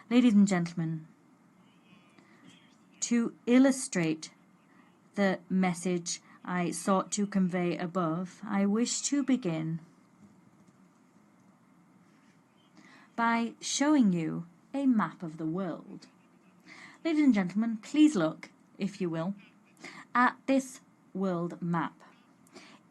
Ladies and gentlemen, to illustrate the message I sought to convey above, I wish to begin by showing you a map of the world. Ladies and gentlemen, please look, if you will, at this world map.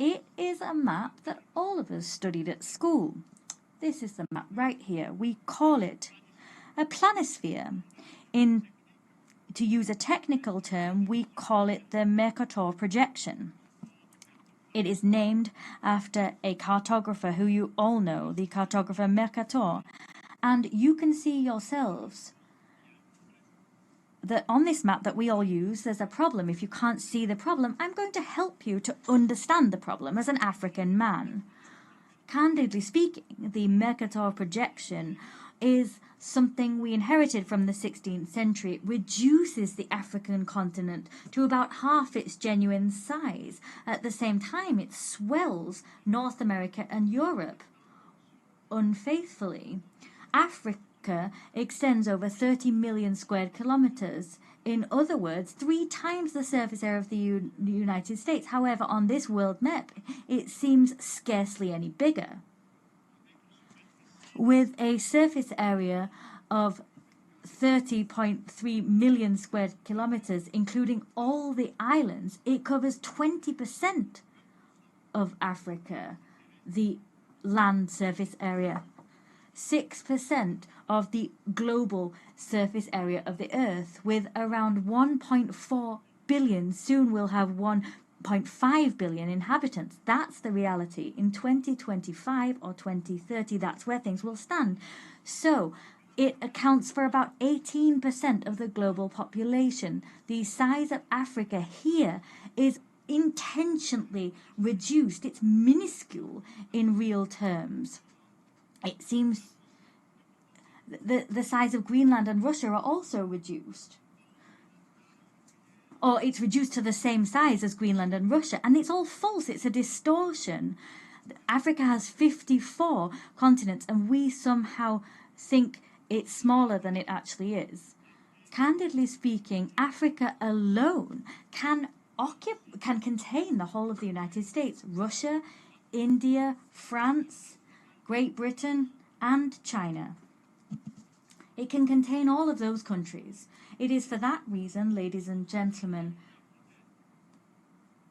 It is a map that all of us studied at school. This is the map right here. We call it a planisphere. To use a technical term, we call it the Mercator projection. It is named after a cartographer who you all know, the cartographer Mercator. And you can see yourselves that on this map that we all use, there's a problem. If you can't see the problem, I'm going to help you to understand the problem as an African man. Candidly speaking, the Mercator projection is something we inherited from the 16th century. It reduces the African continent to about half its genuine size. At the same time, it swells North America and Europe unfaithfully. Africa extends over 30 million square kilometers. In other words, 3 times the surface area of the United States. However, on this world map, it seems scarcely any bigger. With a surface area of 30.3 million square kilometers, including all the islands, it covers 20% of Africa, the land surface area. 6% of the global surface area of the Earth, with around 1.4 billion. Soon we'll have 1.5 billion inhabitants. That's the reality. In 2025 or 2030, that's where things will stand. So it accounts for about 18% of the global population. The size of Africa here is intentionally reduced. It's minuscule in real terms. It seems the size of Greenland and Russia are also reduced. Or it's reduced to the same size as Greenland and Russia. And it's all false. It's a distortion. Africa has 54 continents, and we somehow think it's smaller than it actually is. Candidly speaking, Africa alone can contain the whole of the United States, Russia, India, France, Great Britain, and China. It can contain all of those countries. It is for that reason, ladies and gentlemen,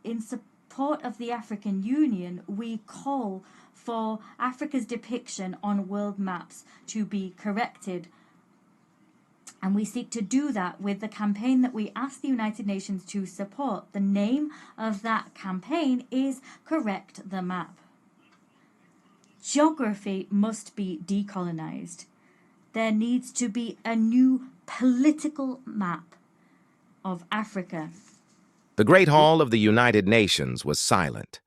in support of the African Union, we call for Africa's depiction on world maps to be corrected. And we seek to do that with the campaign that we ask the United Nations to support. The name of that campaign is Correct the Map. Geography must be decolonized. There needs to be a new political map of Africa. The Great Hall of the United Nations was silent.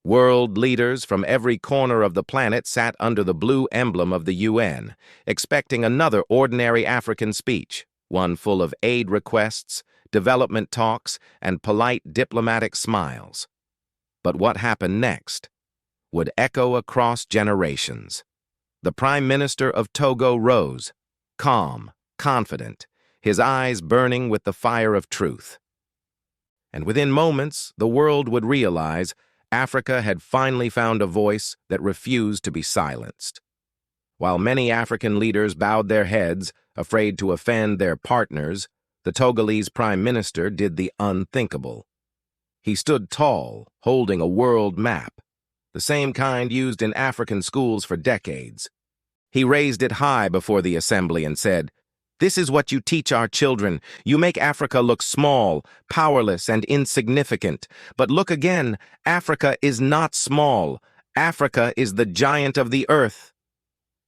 World leaders from every corner of the planet sat under the blue emblem of the UN, expecting another ordinary African speech, one full of aid requests, development talks, and polite diplomatic smiles. But what happened next would echo across generations. The Prime Minister of Togo rose, calm, confident, his eyes burning with the fire of truth. And within moments, the world would realize Africa had finally found a voice that refused to be silenced. While many African leaders bowed their heads, afraid to offend their partners, the Togolese Prime Minister did the unthinkable. He stood tall, holding a world map, the same kind used in African schools for decades. He raised it high before the assembly and said, "This is what you teach our children. You make Africa look small, powerless, and insignificant. But look again, Africa is not small. Africa is the giant of the earth."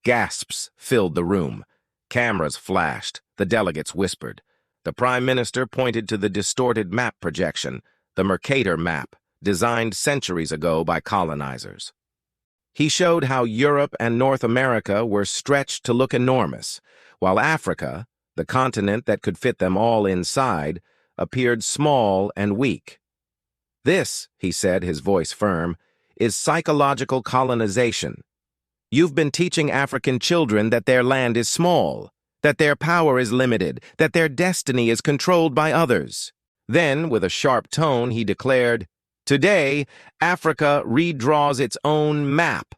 Gasps filled the room. Cameras flashed. The delegates whispered. The Prime Minister pointed to the distorted map projection, the Mercator map, designed centuries ago by colonizers. He showed how Europe and North America were stretched to look enormous, while Africa, the continent that could fit them all inside, appeared small and weak. "This," he said, his voice firm, "is psychological colonization. You've been teaching African children that their land is small. that their power is limited, that their destiny is controlled by others. Then, with a sharp tone, he declared, "Today, Africa redraws its own map."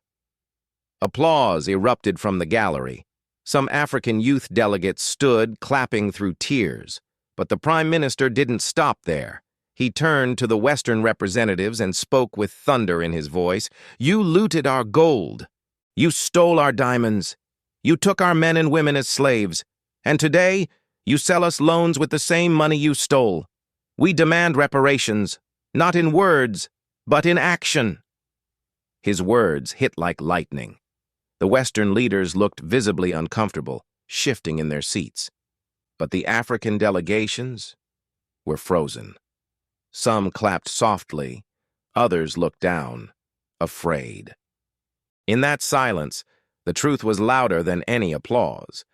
Applause erupted from the gallery. Some African youth delegates stood, clapping through tears. But the Prime Minister didn't stop there. He turned to the Western representatives and spoke with thunder in his voice. "You looted our gold. You stole our diamonds. You took our men and women as slaves. And today, you sell us loans with the same money you stole. We demand reparations, not in words, but in action." His words hit like lightning. The Western leaders looked visibly uncomfortable, shifting in their seats. But the African delegations were frozen. Some clapped softly, others looked down, afraid. In that silence, the truth was louder than any applause.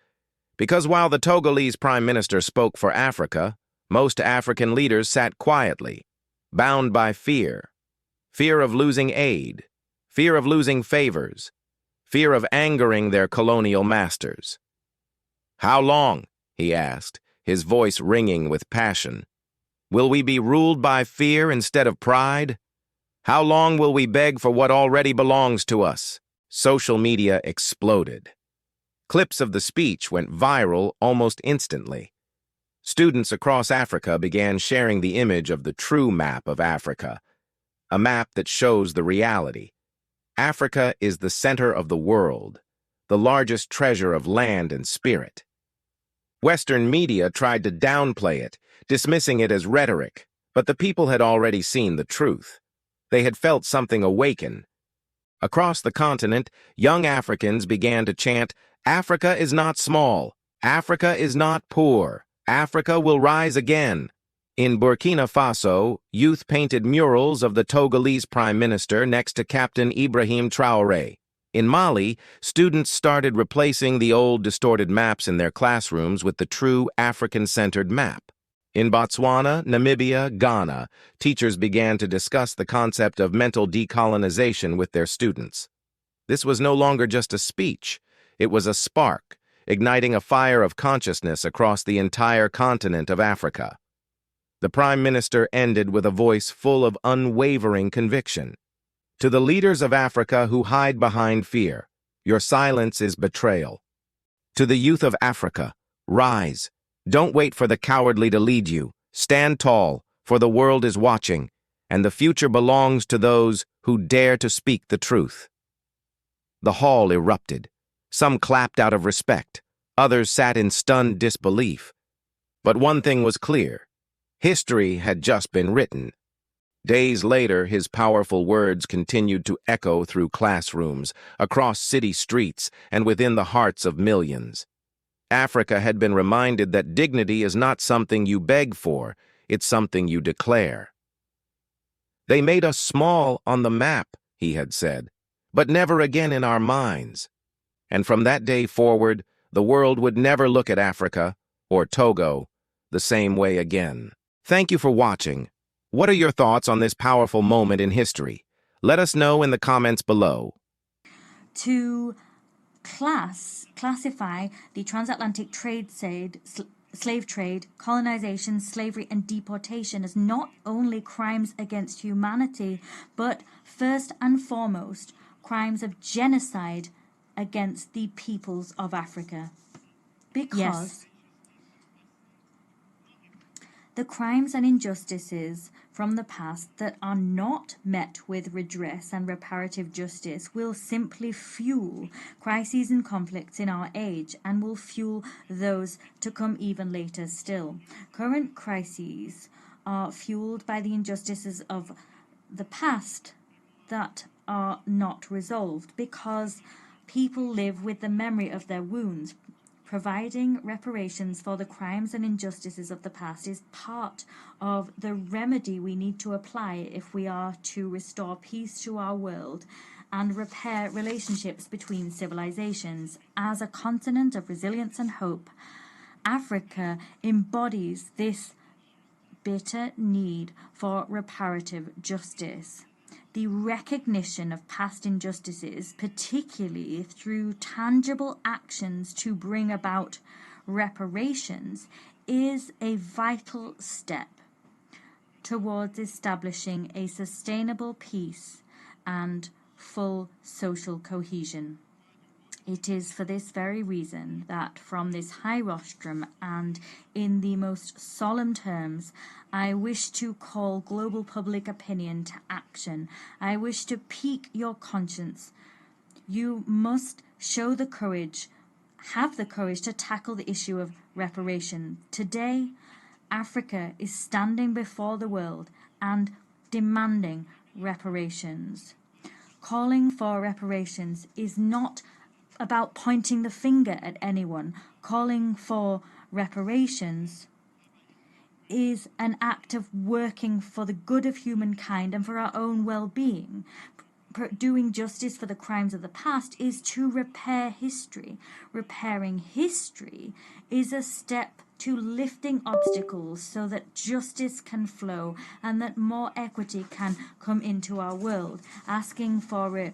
Because while the Togolese Prime Minister spoke for Africa, most African leaders sat quietly, bound by fear. Fear of losing aid, fear of losing favors, fear of angering their colonial masters. "How long?" he asked, his voice ringing with passion. "Will we be ruled by fear instead of pride? How long will we beg for what already belongs to us?" Social media exploded. Clips of the speech went viral almost instantly. Students across Africa began sharing the image of the true map of Africa, a map that shows the reality. Africa is the center of the world, the largest treasure of land and spirit. Western media tried to downplay it, dismissing it as rhetoric, but the people had already seen the truth. They had felt something awaken. Across the continent, young Africans began to chant, "Africa is not small. Africa is not poor. Africa will rise again." In Burkina Faso, youth painted murals of the Togolese Prime Minister next to Captain Ibrahim Traoré. In Mali, students started replacing the old distorted maps in their classrooms with the true African-centered map. In Botswana, Namibia, Ghana, teachers began to discuss the concept of mental decolonization with their students. This was no longer just a speech. It was a spark, igniting a fire of consciousness across the entire continent of Africa. The Prime Minister ended with a voice full of unwavering conviction. "To the leaders of Africa who hide behind fear, your silence is betrayal. To the youth of Africa, rise. Don't wait for the cowardly to lead you. Stand tall, for the world is watching, and the future belongs to those who dare to speak the truth." The hall erupted. Some clapped out of respect. Others sat in stunned disbelief. But one thing was clear. History had just been written. Days later, his powerful words continued to echo through classrooms, across city streets, and within the hearts of millions. Africa had been reminded that dignity is not something you beg for, it's something you declare. "They made us small on the map," he had said, "but never again in our minds." And from that day forward, the world would never look at Africa, or Togo, the same way again. Thank you for watching. What are your thoughts on this powerful moment in history? Let us know in the comments below. To classify the transatlantic slave trade, colonization, slavery, and deportation as not only crimes against humanity, but first and foremost, crimes of genocide against the peoples of Africa. Because the crimes and injustices from the past that are not met with redress and reparative justice will simply fuel crises and conflicts in our age and will fuel those to come even later still. Current crises are fueled by the injustices of the past that are not resolved because people live with the memory of their wounds. Providing reparations for the crimes and injustices of the past is part of the remedy we need to apply if we are to restore peace to our world and repair relationships between civilizations. As a continent of resilience and hope, Africa embodies this bitter need for reparative justice. The recognition of past injustices, particularly through tangible actions to bring about reparations is a vital step towards establishing a sustainable peace and full social cohesion. It is for this very reason that from this high rostrum and in the most solemn terms, I wish to call global public opinion to action. I wish to pique your conscience. You must show the courage, have the courage to tackle the issue of reparation. Today, Africa is standing before the world and demanding reparations. Calling for reparations is not about pointing the finger at anyone. Calling for reparations is an act of working for the good of humankind and for our own well-being. Doing justice for the crimes of the past is to repair history. Repairing history is a step to lifting obstacles so that justice can flow and that more equity can come into our world. Asking for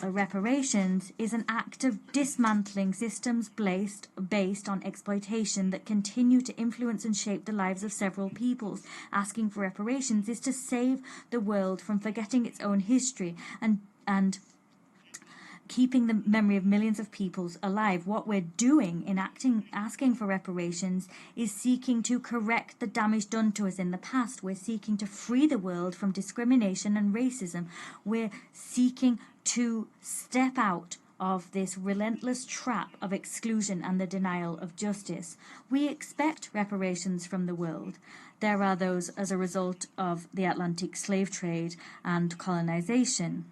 reparations is an act of dismantling systems based on exploitation that continue to influence and shape the lives of several peoples. Asking for reparations is to save the world from forgetting its own history and keeping the memory of millions of peoples alive. What we're doing in asking for reparations is seeking to correct the damage done to us in the past. We're seeking to free the world from discrimination and racism. We're seeking to step out of this relentless trap of exclusion and the denial of justice. We expect reparations from the world. There are those as a result of the Atlantic slave trade and colonization.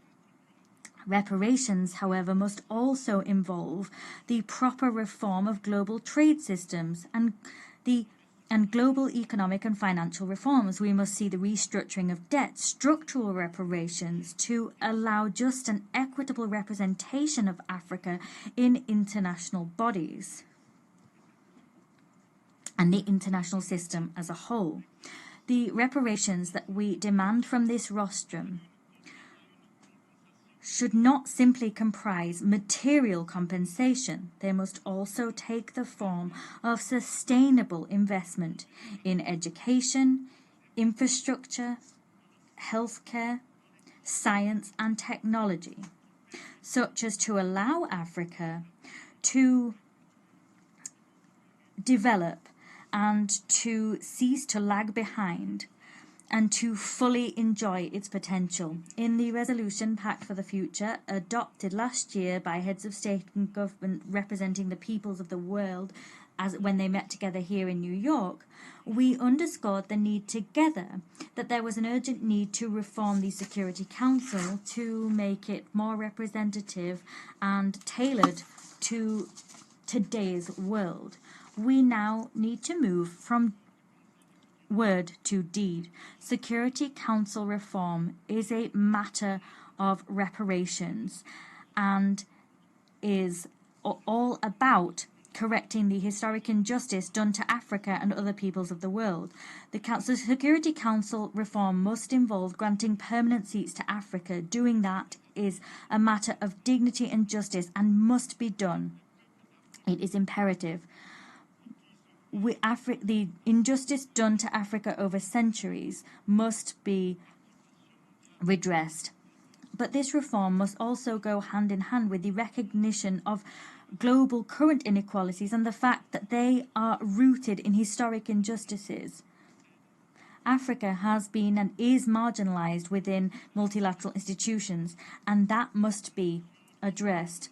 Reparations, however, must also involve the proper reform of global trade systems and global economic and financial reforms. We must see the restructuring of debt, structural reparations to allow just and equitable representation of Africa in international bodies and the international system as a whole. The reparations that we demand from this rostrum should not simply comprise material compensation. They must also take the form of sustainable investment in education, infrastructure, healthcare, science and technology, such as to allow Africa to develop and to cease to lag behind and to fully enjoy its potential. In the resolution Pact for the Future, adopted last year by heads of state and government representing the peoples of the world when they met together here in New York, we underscored the need together that there was an urgent need to reform the Security Council to make it more representative and tailored to today's world. We now need to move from word to deed. Security Council reform is a matter of reparations and is all about correcting the historic injustice done to Africa and other peoples of the world. The Security Council reform must involve granting permanent seats to Africa. Doing that is a matter of dignity and justice and must be done. It is imperative. The injustice done to Africa over centuries must be redressed. But this reform must also go hand in hand with the recognition of global current inequalities and the fact that they are rooted in historic injustices. Africa has been and is marginalized within multilateral institutions, and that must be addressed.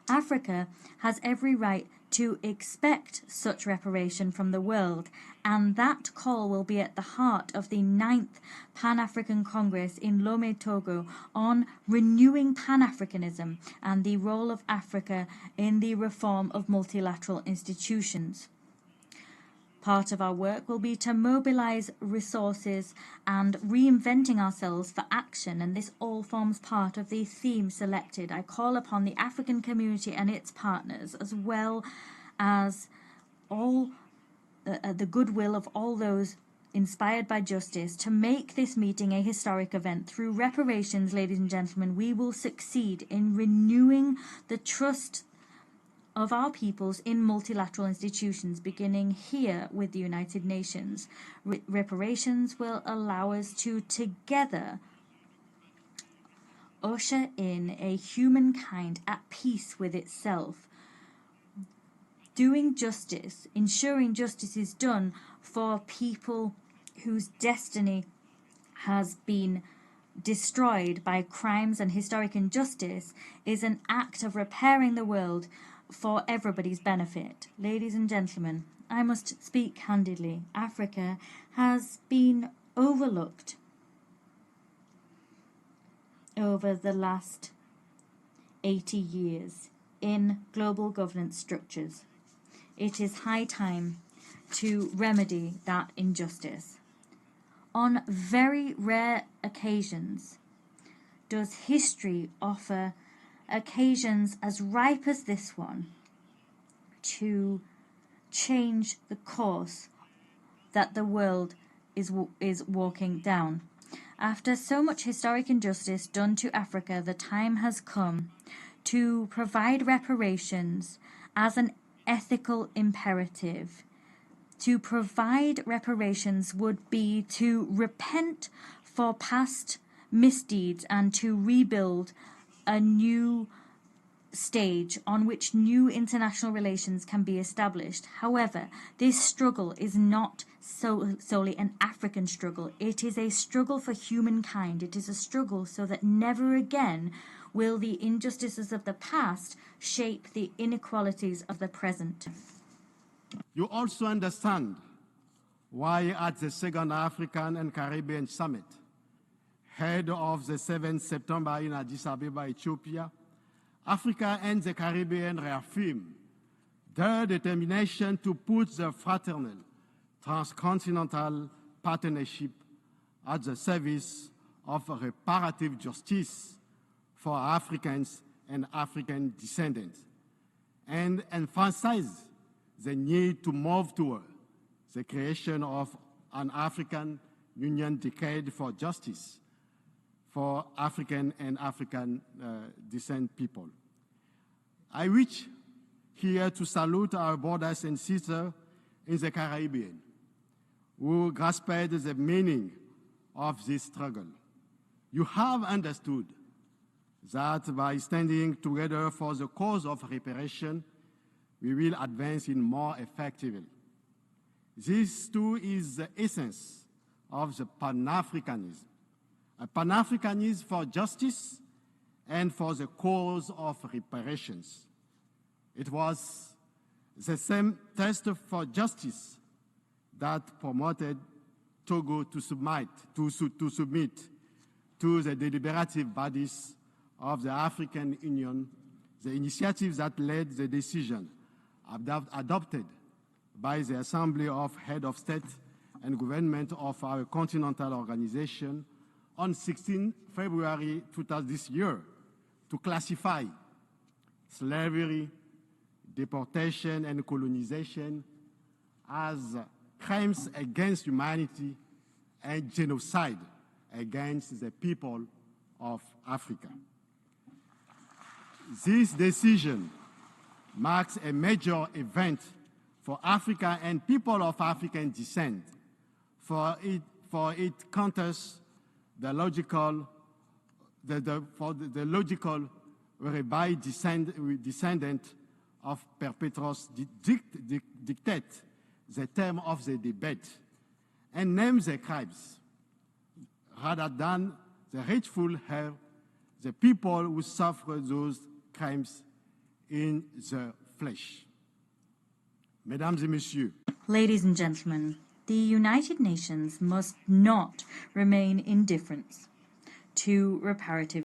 Africa has every right to expect such reparation from the world, and that call will be at the heart of the 9th Pan-African Congress in Lome, Togo, on renewing Pan-Africanism and the role of Africa in the reform of multilateral institutions. Part of our work will be to mobilize resources and reinventing ourselves for action, and this all forms part of the theme selected. I call upon the African community and its partners, as well as all the goodwill of all those inspired by justice, to make this meeting a historic event. Through reparations, ladies and gentlemen, we will succeed in renewing the trust of our peoples in multilateral institutions, beginning here with the United Nations. Reparations will allow us to together usher in a humankind at peace with itself, doing justice, ensuring justice is done for people whose destiny has been destroyed by crimes and historic injustice, is an act of repairing the world for everybody's benefit. Ladies and gentlemen, I must speak candidly. Africa has been overlooked over the last 80 years in global governance structures. It is high time to remedy that injustice. On very rare occasions does history offer occasions as ripe as this one to change the course that the world is walking down. After so much historic injustice done to Africa, the time has come to provide reparations as an ethical imperative. To provide reparations would be to repent for past misdeeds and to rebuild a new stage on which new international relations can be established. However, this struggle is not solely an African struggle. It is a struggle for humankind. It is a struggle so that never again will the injustices of the past shape the inequalities of the present. You also understand why at the Second African and Caribbean Summit, held of the 7th September in Addis Ababa, Ethiopia, Africa and the Caribbean reaffirmed their determination to put the fraternal transcontinental partnership at the service of reparative justice for Africans and African descendants, and emphasize the need to move toward the creation of an African Union Decade for Justice for African and African descent people. I wish here to salute our brothers and sisters in the Caribbean who grasped the meaning of this struggle. You have understood that by standing together for the cause of reparation, we will advance in more effectively. This too is the essence of the Pan-Africanism. A Pan-Africanism for justice and for the cause of reparations. It was the same test for justice that promoted Togo to submit to the deliberative bodies of the African Union, the initiatives that led the decision adopted by the Assembly of Head of State and Government of our continental organization on 16 February 2000 this year to classify slavery, deportation, and colonization as crimes against humanity and genocide against the people of Africa. This decision marks a major event for Africa and people of African descent, for it counters the logical whereby descendant of perpetrators dictate the term of the debate and name the crimes, rather than the rightful have the people who suffer those crimes in the flesh. Mesdames et messieurs, ladies and gentlemen, the United Nations must not remain indifferent to reparative